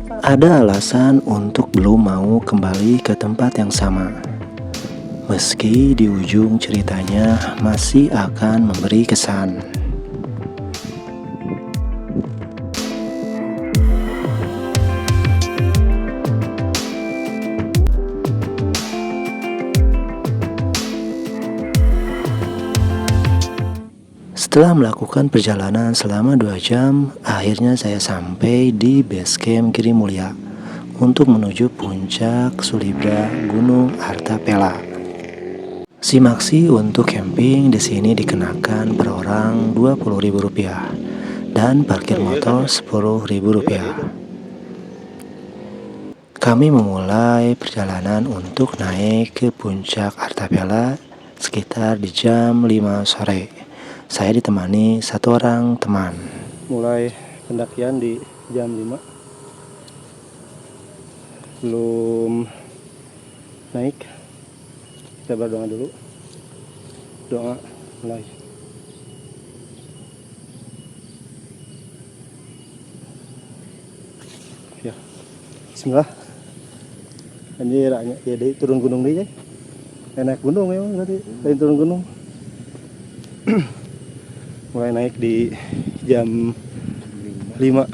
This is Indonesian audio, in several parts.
Ada alasan untuk belum mau kembali ke tempat yang sama. Meski di ujung ceritanya masih akan memberi kesan. Setelah melakukan perjalanan selama 2 jam, akhirnya saya sampai di base camp Giri Mulia untuk menuju puncak Sulibra Gunung Artapela. Simaksi untuk camping di sini dikenakan per orang Rp20.000 dan parkir motor Rp10.000. Kami memulai perjalanan untuk naik ke puncak Artapela sekitar di jam 5 sore. Saya ditemani satu orang teman. Mulai pendakian di jam 5. Belum naik. Kita berdoa dulu. Doa mulai. Ya. Bismillah. Anjir, ya deh turun gunung deh ya. Naik gunung ya nanti. Turun gunung. Mulai naik di jam 5.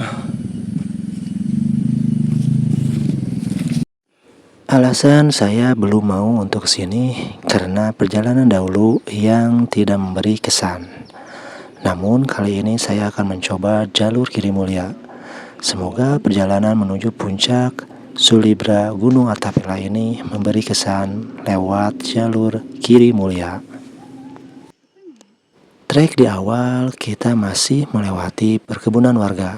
Alasan saya belum mau untuk sini karena perjalanan dahulu yang tidak memberi kesan. Namun kali ini saya akan mencoba jalur Giri Mulia. Semoga perjalanan menuju puncak Sulibra Gunung Artapela ini memberi kesan lewat jalur Giri Mulia. Trek di awal kita masih melewati perkebunan warga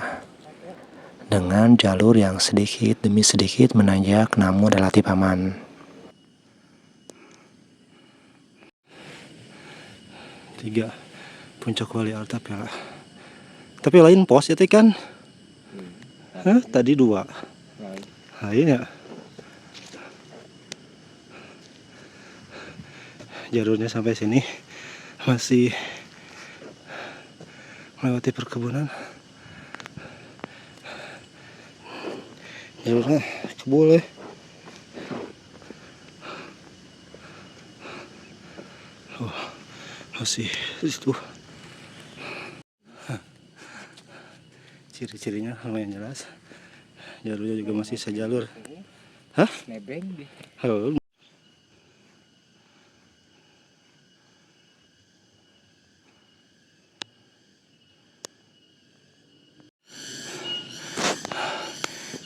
dengan jalur yang sedikit demi sedikit menanjak namun relatif aman. Tiga puncak Wali Artapela. Tapi lain pos ya kan? Tadi 2. Lain ya. Jalurnya sampai sini masih melewati perkebunan. Jalurnya kebul ya. Masih di situ. Ciri-cirinya lumayan jelas. Jalurnya juga masih sejalur. Nebeng deh.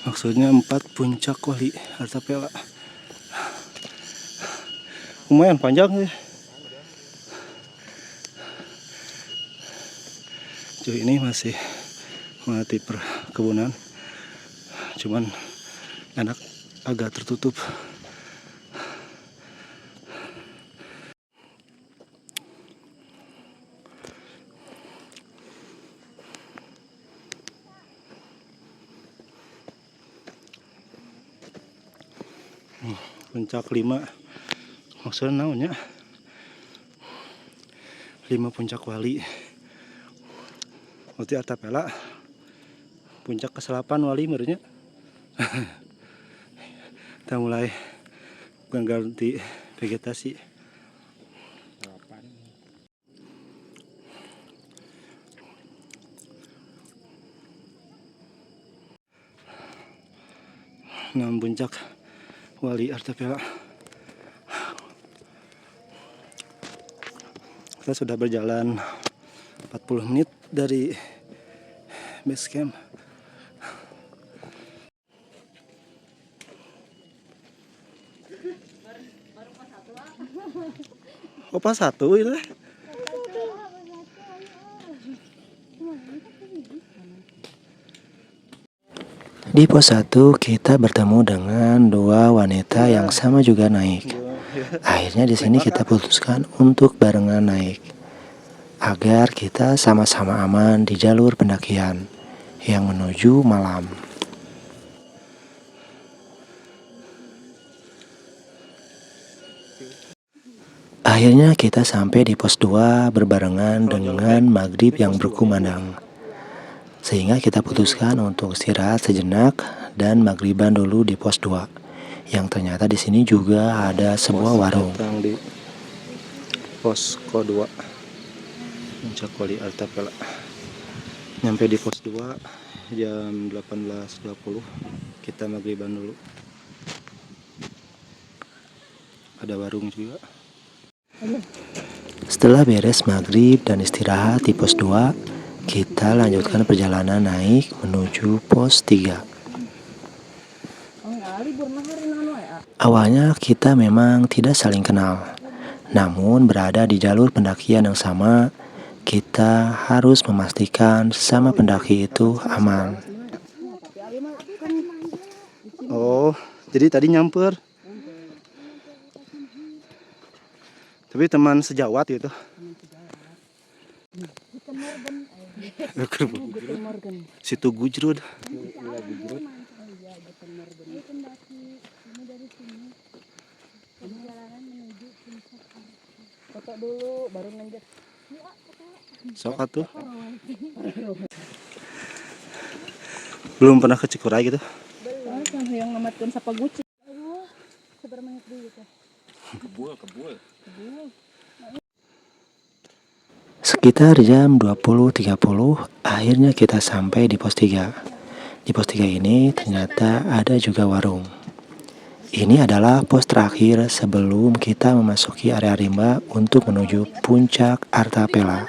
Maksudnya 4 puncak Wali Artapela. Lumayan panjang ya. Jadi ini masih melewati perkebunan. Cuman enak agak tertutup. Puncak 5 maksudnya naonnya 5 puncak Wali Wali Artapela puncak ke-8 Wali merenya. Kita mulai ganti vegetasi. Enam puncak Wali Artapela. Kita sudah berjalan 40 menit dari base camp. Oh, pas 1 itu. Di pos 1 kita bertemu dengan 2 wanita yang sama juga naik. Akhirnya di sini kita putuskan untuk barengan naik agar kita sama-sama aman di jalur pendakian yang menuju Malam. Akhirnya kita sampai di pos 2 berbarengan dengan maghrib yang berkumandang. Sehingga kita putuskan untuk istirahat sejenak dan maghriban dulu di pos 2. Yang ternyata di sini juga ada sebuah warung. Datang di posko 2 Puncak Wali Artapela. Nyampe di pos 2 jam 18.20. Kita maghriban dulu. Ada warung juga. Setelah beres maghrib dan istirahat di pos 2, kita lanjutkan perjalanan naik menuju pos 3. Awalnya kita memang tidak saling kenal. Namun berada di jalur pendakian yang sama, kita harus memastikan sesama pendaki itu aman. Oh, jadi tadi nyamper. Tapi teman sejawat gitu. Situ Gujrud. Foto dulu baru lanjut. Sok atuh. Belum pernah ke Cikuray gitu. Belum, yang ngamatkeun sapa guci. Sabar menit dulu teh. Kebul. Sekitar jam 20.30, akhirnya kita sampai di pos 3. Di pos 3 ini ternyata ada juga warung. Ini adalah pos terakhir sebelum kita memasuki area rimba untuk menuju puncak Artapela.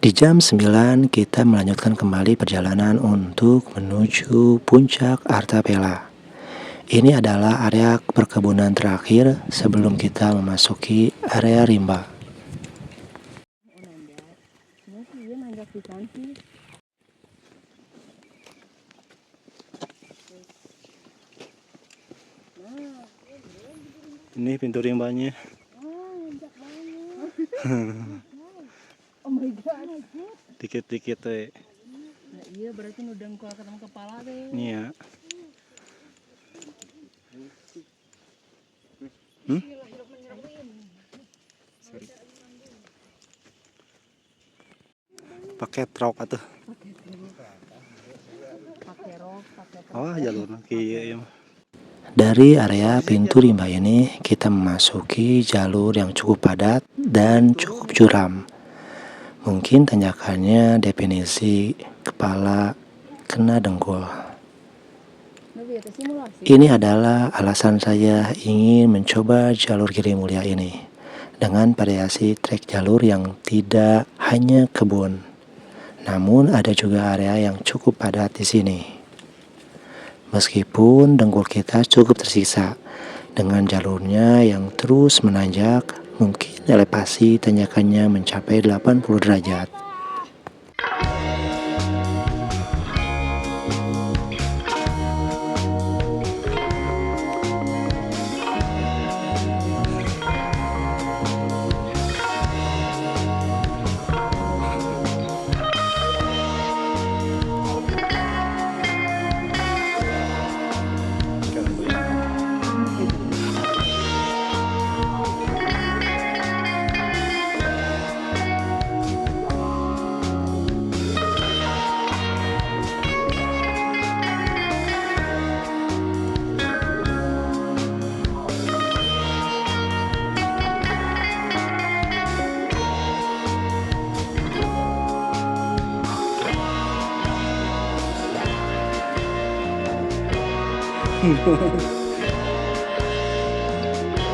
Di jam 9 kita melanjutkan kembali perjalanan untuk menuju puncak Artapela. Ini adalah area perkebunan terakhir sebelum kita memasuki area rimba. Ini pintu rimbanya. Oh my god. Dikit-dikit teh. Nah, iya berarti nu dengkul ketemu kepala teh. Iya. Pakai truk atuh. Pakai rok. Oh, jalur kieu ya. Dari area pintu rimba ini kita memasuki jalur yang cukup padat dan cukup curam. Mungkin tanjakannya definisi kepala kena dengkul. Ini adalah alasan saya ingin mencoba jalur Giri Mulia ini dengan variasi trek jalur yang tidak hanya kebun, namun ada juga area yang cukup padat di sini. Meskipun dengkul kita cukup tersisa dengan jalurnya yang terus menanjak, mungkin elevasi tanjakannya mencapai 80 derajat.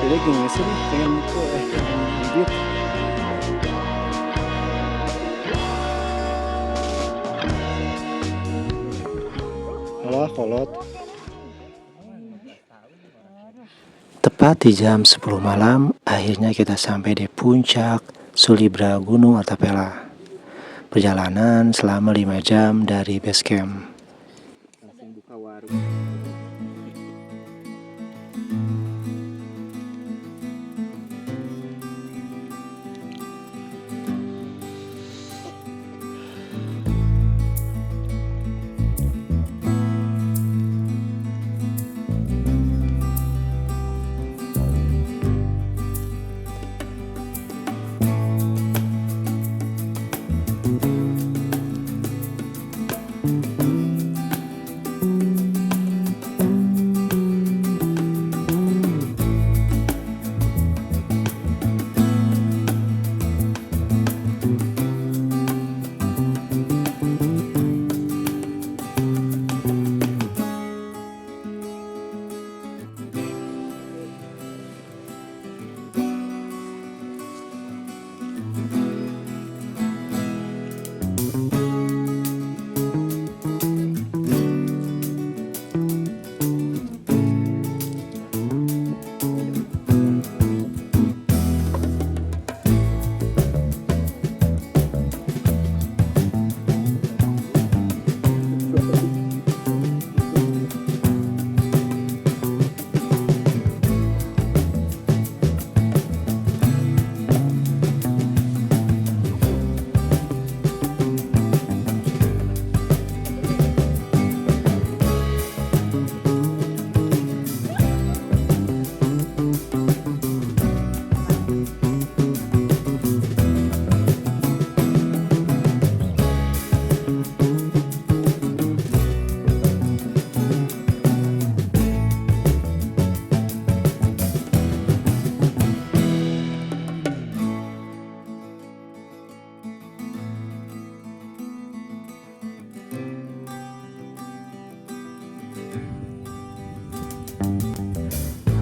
Jadi gini sih pengen bibit. Alah kolot. Tepat di jam 10 malam, akhirnya kita sampai di puncak Sulibra Gunung Artapela. Perjalanan selama 5 jam dari base camp. Langsung buka warung.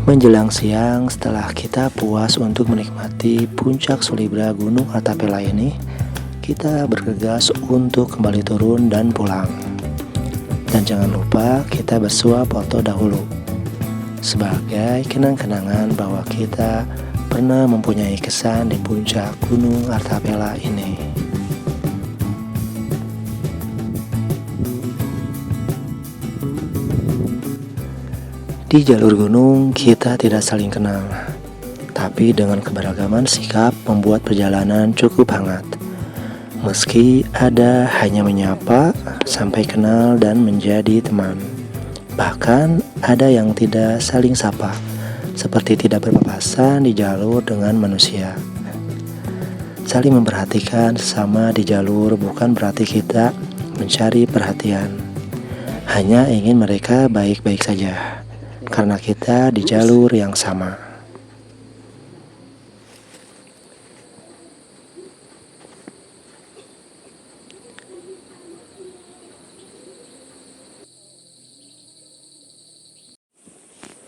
Menjelang siang, setelah kita puas untuk menikmati puncak Sulibra Gunung Artapela ini, kita bergegas untuk kembali turun dan pulang. Dan jangan lupa kita bersuah foto dahulu, sebagai kenang-kenangan bahwa kita pernah mempunyai kesan di puncak Gunung Artapela ini. Di jalur gunung kita tidak saling kenal, tapi dengan keberagaman sikap membuat perjalanan cukup hangat. Meski ada hanya menyapa, sampai kenal dan menjadi teman. Bahkan ada yang tidak saling sapa, seperti tidak berpapasan di jalur dengan manusia. Saling memperhatikan sesama di jalur bukan berarti kita mencari perhatian. Hanya ingin mereka baik-baik saja, karena kita di jalur yang sama.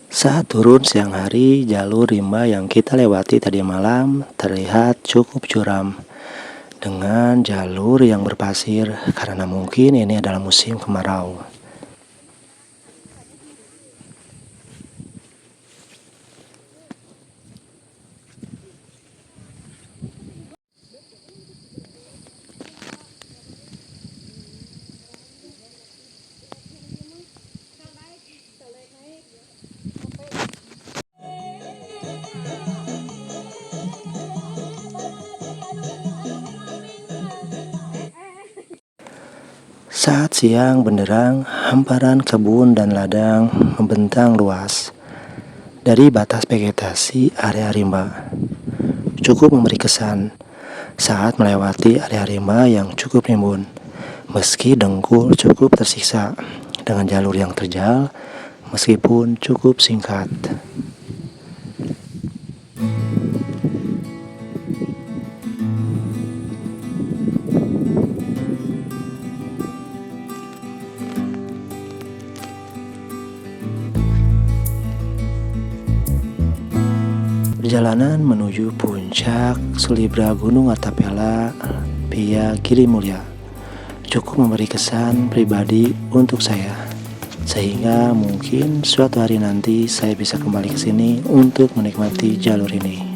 Saat turun siang hari, jalur rimba yang kita lewati tadi malam terlihat cukup curam dengan jalur yang berpasir karena mungkin ini adalah musim kemarau. Saat siang benderang, hamparan kebun dan ladang membentang luas dari batas vegetasi area rimba. Cukup memberi kesan saat melewati area rimba yang cukup rimbun, meski dengkul cukup tersiksa dengan jalur yang terjal meskipun cukup singkat. Perjalanan menuju puncak Sulibra Gunung Artapela via Giri Mulia cukup memberi kesan pribadi untuk saya, sehingga mungkin suatu hari nanti saya bisa kembali ke sini untuk menikmati jalur ini.